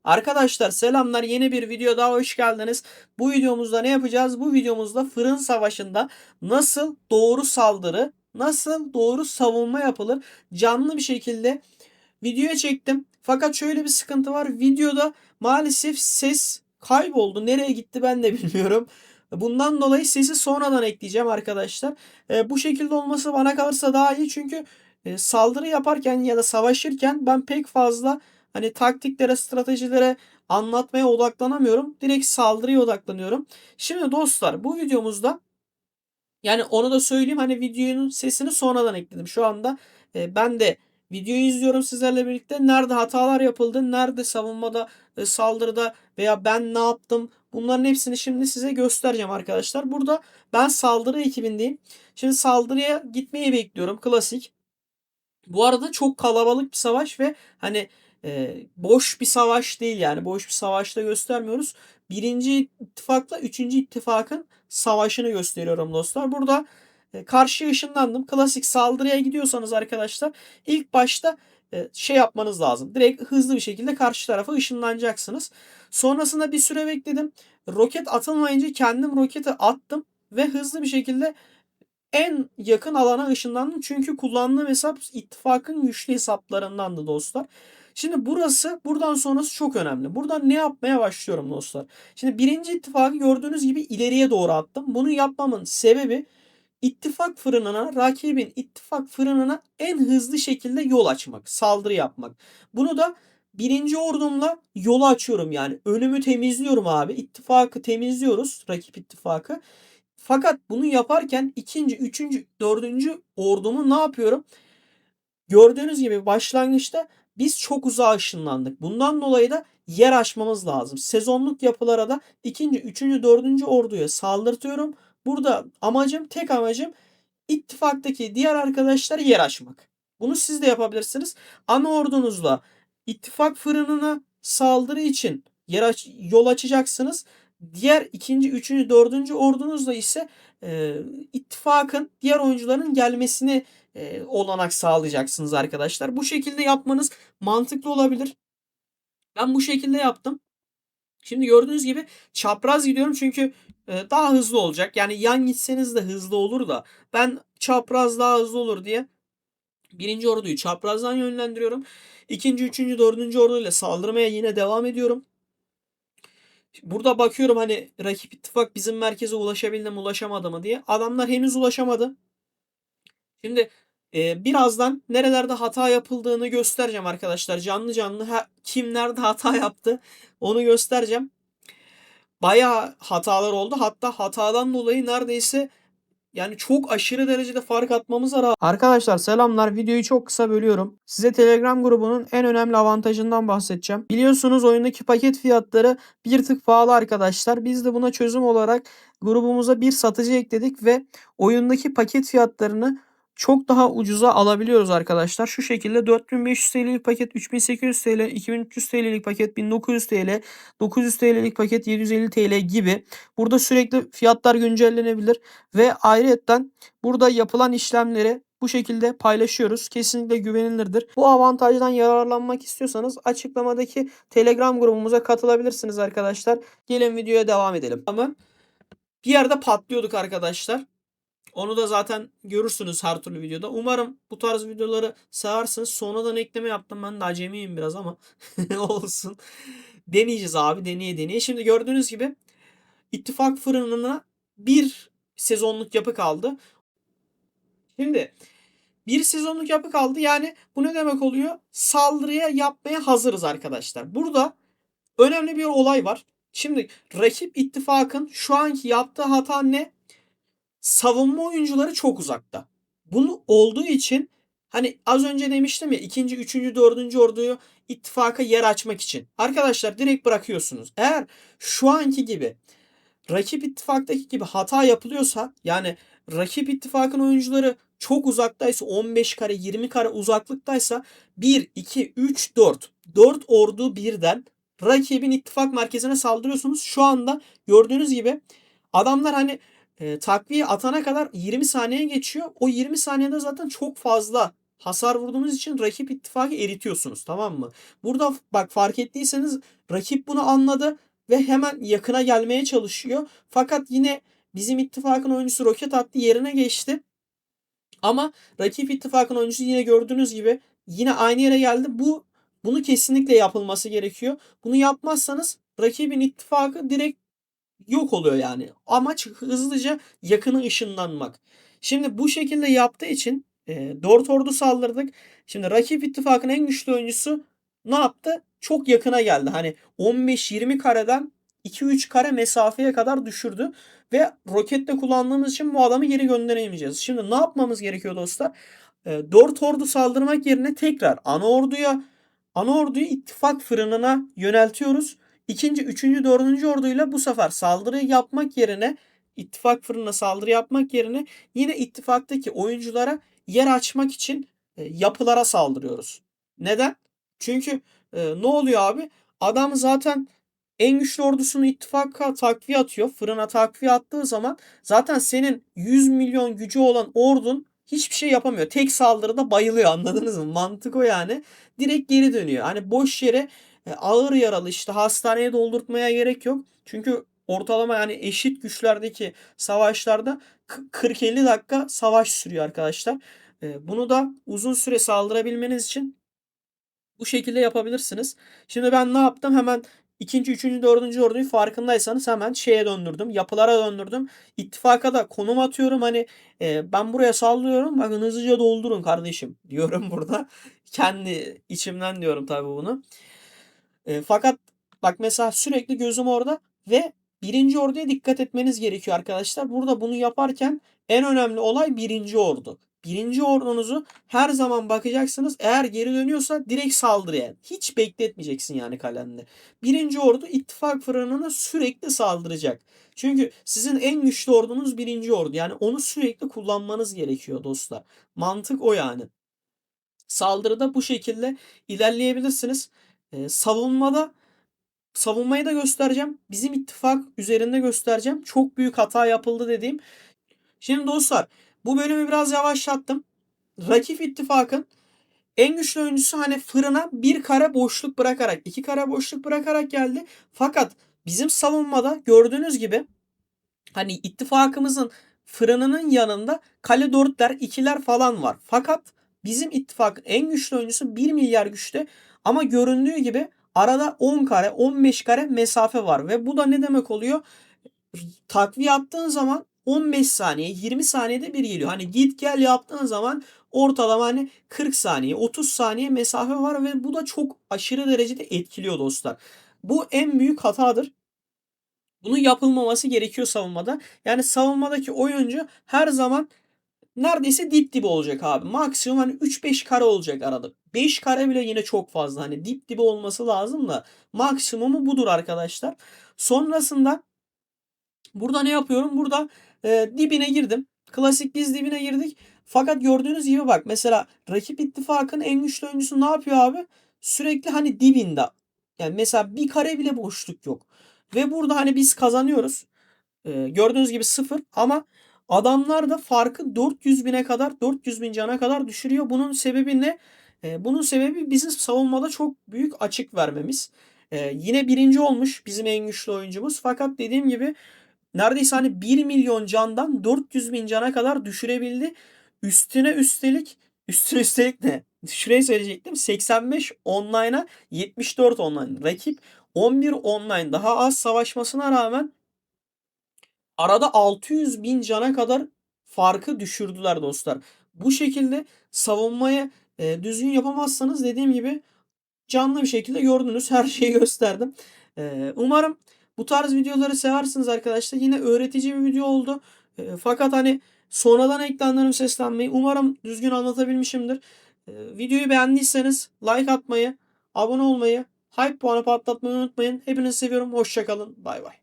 Arkadaşlar selamlar, yeni bir video daha hoş geldiniz. Bu videomuzda ne yapacağız? Bu videomuzda Fırın Savaşı'nda nasıl doğru saldırı, nasıl doğru savunma yapılır canlı bir şekilde videoya çektim. Fakat şöyle bir sıkıntı var. Videoda maalesef ses kayboldu. Nereye gitti ben de bilmiyorum. Bundan dolayı sesi sonradan ekleyeceğim arkadaşlar. Bu şekilde olması bana kalırsa daha iyi. Çünkü saldırı yaparken ya da savaşırken ben pek fazla hani taktiklere, stratejilere anlatmaya odaklanamıyorum. Direkt saldırıya odaklanıyorum. Şimdi dostlar bu videomuzda yani onu da söyleyeyim, hani videonun sesini sonradan ekledim. Şu anda ben de videoyu izliyorum sizlerle birlikte. Nerede hatalar yapıldı, nerede savunmada, saldırıda veya ben ne yaptım, bunların hepsini şimdi size göstereceğim arkadaşlar. Burada ben saldırı ekibindeyim. Şimdi saldırıya gitmeyi bekliyorum. Klasik. Bu arada çok kalabalık bir savaş ve hani boş bir savaş değil, yani boş bir savaşta göstermiyoruz. Birinci ittifakla üçüncü ittifakın savaşını gösteriyorum dostlar. Burada karşıya ışınlandım. Klasik saldırıya gidiyorsanız arkadaşlar ilk başta şey yapmanız lazım. Direkt hızlı bir şekilde karşı tarafa ışınlanacaksınız. Sonrasında bir süre bekledim. Roket atılmayınca kendim roketi attım ve hızlı bir şekilde en yakın alana ışınlandım. Çünkü kullandığım hesap ittifakın güçlü hesaplarındandı dostlar. Şimdi buradan sonrası çok önemli. Buradan ne yapmaya başlıyorum dostlar? Şimdi birinci ittifakı gördüğünüz gibi ileriye doğru attım. Bunu yapmamın sebebi ittifak fırınına, rakibin ittifak fırınına en hızlı şekilde yol açmak, saldırı yapmak. Bunu da birinci ordumla yolu açıyorum yani. Önümü temizliyorum abi. İttifakı temizliyoruz, rakip ittifakı. Fakat bunu yaparken ikinci, üçüncü, dördüncü ordumu ne yapıyorum? Gördüğünüz gibi başlangıçta biz çok uzağa ışınlandık. Bundan dolayı da yer açmamız lazım. Sezonluk yapılara da ikinci, üçüncü, dördüncü orduya saldırtıyorum. Burada tek amacım ittifaktaki diğer arkadaşlara yer açmak. Bunu siz de yapabilirsiniz. Ana ordunuzla ittifak fırınına saldırı için yol açacaksınız. Diğer ikinci, üçüncü, dördüncü ordunuzla ise ittifakın diğer oyuncuların gelmesini olanak sağlayacaksınız arkadaşlar. Bu şekilde yapmanız mantıklı olabilir. Ben bu şekilde yaptım. Şimdi gördüğünüz gibi çapraz gidiyorum çünkü daha hızlı olacak. Yani yan gitseniz de hızlı olur da ben çapraz daha hızlı olur diye birinci orduyu çaprazdan yönlendiriyorum. İkinci, üçüncü, dördüncü orduyla saldırmaya yine devam ediyorum. Burada bakıyorum hani rakip ittifak bizim merkeze ulaşabildi mi ulaşamadı mı diye. Adamlar henüz ulaşamadı. Şimdi birazdan nerelerde hata yapıldığını göstereceğim arkadaşlar. Canlı canlı kim nerede hata yaptı onu göstereceğim. Bayağı hatalar oldu. Hatta hatadan dolayı neredeyse yani çok aşırı derecede fark atmamız var. Arkadaşlar selamlar. Videoyu çok kısa bölüyorum. Size Telegram grubunun en önemli avantajından bahsedeceğim. Biliyorsunuz oyundaki paket fiyatları bir tık pahalı arkadaşlar. Biz de buna çözüm olarak grubumuza bir satıcı ekledik ve oyundaki paket fiyatlarını çok daha ucuza alabiliyoruz arkadaşlar. Şu şekilde 4500 TL'lik paket 3800 TL, 2300 TL'lik paket 1900 TL, 900 TL'lik paket 750 TL gibi. Burada sürekli fiyatlar güncellenebilir ve ayrıyetten burada yapılan işlemleri bu şekilde paylaşıyoruz. Kesinlikle güvenilirdir. Bu avantajdan yararlanmak istiyorsanız açıklamadaki Telegram grubumuza katılabilirsiniz arkadaşlar. Gelin videoya devam edelim. Ama bir yerde patlıyorduk arkadaşlar. Onu da zaten görürsünüz her türlü videoda. Umarım bu tarz videoları seversiniz. Sonradan ekleme yaptım. Ben de acemiyim biraz ama olsun. Deneyeceğiz abi. Deneye deneye. Şimdi gördüğünüz gibi ittifak fırınına bir sezonluk yapı kaldı. Şimdi bir sezonluk yapı kaldı. Yani bu ne demek oluyor? Saldırıya yapmaya hazırız arkadaşlar. Burada önemli bir olay var. Şimdi rakip ittifakın şu anki yaptığı hata ne? Savunma oyuncuları çok uzakta. Bunu olduğu için hani az önce demiştim ya ikinci, üçüncü, dördüncü orduyu ittifaka yer açmak için. Arkadaşlar direkt bırakıyorsunuz. Eğer şu anki gibi rakip ittifaktaki gibi hata yapılıyorsa, yani rakip ittifakın oyuncuları çok uzaktaysa, 15 kare 20 kare uzaklıktaysa 1, 2, 3, 4. 4 ordu birden rakibin ittifak merkezine saldırıyorsunuz. Şu anda gördüğünüz gibi adamlar hani takviye atana kadar 20 saniye geçiyor. O 20 saniyede zaten çok fazla hasar vurduğunuz için rakip ittifakı eritiyorsunuz, tamam mı? Burada bak fark ettiyseniz rakip bunu anladı ve hemen yakına gelmeye çalışıyor. Fakat yine bizim ittifakın oyuncusu roket attı, yerine geçti. Ama rakip ittifakın oyuncusu yine gördüğünüz gibi yine aynı yere geldi. Bunu kesinlikle yapılması gerekiyor. Bunu yapmazsanız rakibin ittifakı direkt yok oluyor yani. Amaç hızlıca yakını ışınlanmak. Şimdi bu şekilde yaptığı için 4 ordu saldırdık. Şimdi rakip ittifakın en güçlü oyuncusu ne yaptı? Çok yakına geldi. Hani 15-20 kareden 2-3 kare mesafeye kadar düşürdü. Ve roketle kullandığımız için bu adamı geri gönderemeyeceğiz. Şimdi ne yapmamız gerekiyor dostlar? 4 ordu saldırmak yerine tekrar ana orduyu ittifak fırınına yöneltiyoruz. İkinci, üçüncü, dördüncü orduyla bu sefer saldırı yapmak yerine ittifak fırınına saldırı yapmak yerine yine ittifaktaki oyunculara yer açmak için yapılara saldırıyoruz. Neden? Çünkü ne oluyor abi? Adam zaten en güçlü ordusunu ittifaka takviye atıyor. Fırına takviye attığı zaman zaten senin 100 milyon gücü olan ordun hiçbir şey yapamıyor. Tek saldırıda bayılıyor, anladınız mı? Mantık o yani. Direkt geri dönüyor. Hani boş yere ağır yaralı işte hastaneye doldurtmaya gerek yok. Çünkü ortalama yani eşit güçlerdeki savaşlarda 40-50 dakika savaş sürüyor arkadaşlar. Bunu da uzun süre saldırabilmeniz için bu şekilde yapabilirsiniz. Şimdi ben ne yaptım? Hemen ikinci, üçüncü, dördüncü orduyu farkındaysanız hemen şeye döndürdüm. Yapılara döndürdüm. İttifaka da konum atıyorum. Hani ben buraya sallıyorum. Bakın hızlıca doldurun kardeşim diyorum burada. Kendi içimden diyorum tabii bunu. Fakat bak mesela sürekli gözüm orada ve birinci orduya dikkat etmeniz gerekiyor arkadaşlar. Burada bunu yaparken en önemli olay birinci ordu. Birinci ordunuzu her zaman bakacaksınız. Eğer geri dönüyorsa direkt saldırıya. Hiç bekletmeyeceksin yani kalende. Birinci ordu ittifak fırınına sürekli saldıracak. Çünkü sizin en güçlü ordunuz birinci ordu. Yani onu sürekli kullanmanız gerekiyor dostlar. Mantık o yani. Saldırıda bu şekilde ilerleyebilirsiniz. Savunmayı da göstereceğim. Bizim ittifak üzerinde göstereceğim. Çok büyük hata yapıldı dediğim. Şimdi dostlar bu bölümü biraz yavaşlattım. Rakip ittifakın en güçlü oyuncusu hani fırına bir kare boşluk bırakarak, iki kare boşluk bırakarak geldi. Fakat bizim savunmada gördüğünüz gibi hani ittifakımızın fırınının yanında kale dörtler, ikiler falan var. Fakat bizim ittifakın en güçlü oyuncusu 1 milyar güçte ama göründüğü gibi arada 10 kare, 15 kare mesafe var ve bu da ne demek oluyor? Takviye attığın zaman 15 saniye, 20 saniyede bir geliyor. Hani git gel yaptığın zaman ortalama hani 40 saniye, 30 saniye mesafe var ve bu da çok aşırı derecede etkiliyor dostlar. Bu en büyük hatadır. Bunun yapılmaması gerekiyor savunmada. Yani savunmadaki oyuncu her zaman neredeyse dip dibe olacak abi. Maksimum hani 3-5 kare olacak arada. 5 kare bile yine çok fazla. Hani dip dibe olması lazım da maksimumu budur arkadaşlar. Sonrasında burada ne yapıyorum? Burada dibine girdim. Klasik biz dibine girdik. Fakat gördüğünüz gibi bak mesela rakip ittifakın en güçlü oyuncusu ne yapıyor abi? Sürekli hani dibinde. Yani mesela bir kare bile boşluk yok. Ve burada hani biz kazanıyoruz. Gördüğünüz gibi sıfır ama adamlar da farkı 400 bine kadar 400 bin cana kadar düşürüyor. Bunun sebebi ne? Bunun sebebi bizim savunmada çok büyük açık vermemiz. Yine birinci olmuş bizim en güçlü oyuncumuz. Fakat dediğim gibi neredeyse hani 1 milyon candan 400 bin cana kadar düşürebildi. Üstüne üstelik ne? Şurayı söyleyecektim. 85 online'a 74 online. Rakip 11 online daha az savaşmasına rağmen arada 600 bin cana kadar farkı düşürdüler dostlar. Bu şekilde savunmayı düzgün yapamazsanız dediğim gibi canlı bir şekilde gördünüz. Her şeyi gösterdim. Umarım bu tarz videoları seversiniz arkadaşlar. Yine öğretici bir video oldu. Fakat hani sonradan eklendiğim seslenmeyi umarım düzgün anlatabilmişimdir. Videoyu beğendiyseniz like atmayı, abone olmayı, hype puanı patlatmayı unutmayın. Hepinizi seviyorum. Hoşçakalın. Bay bay.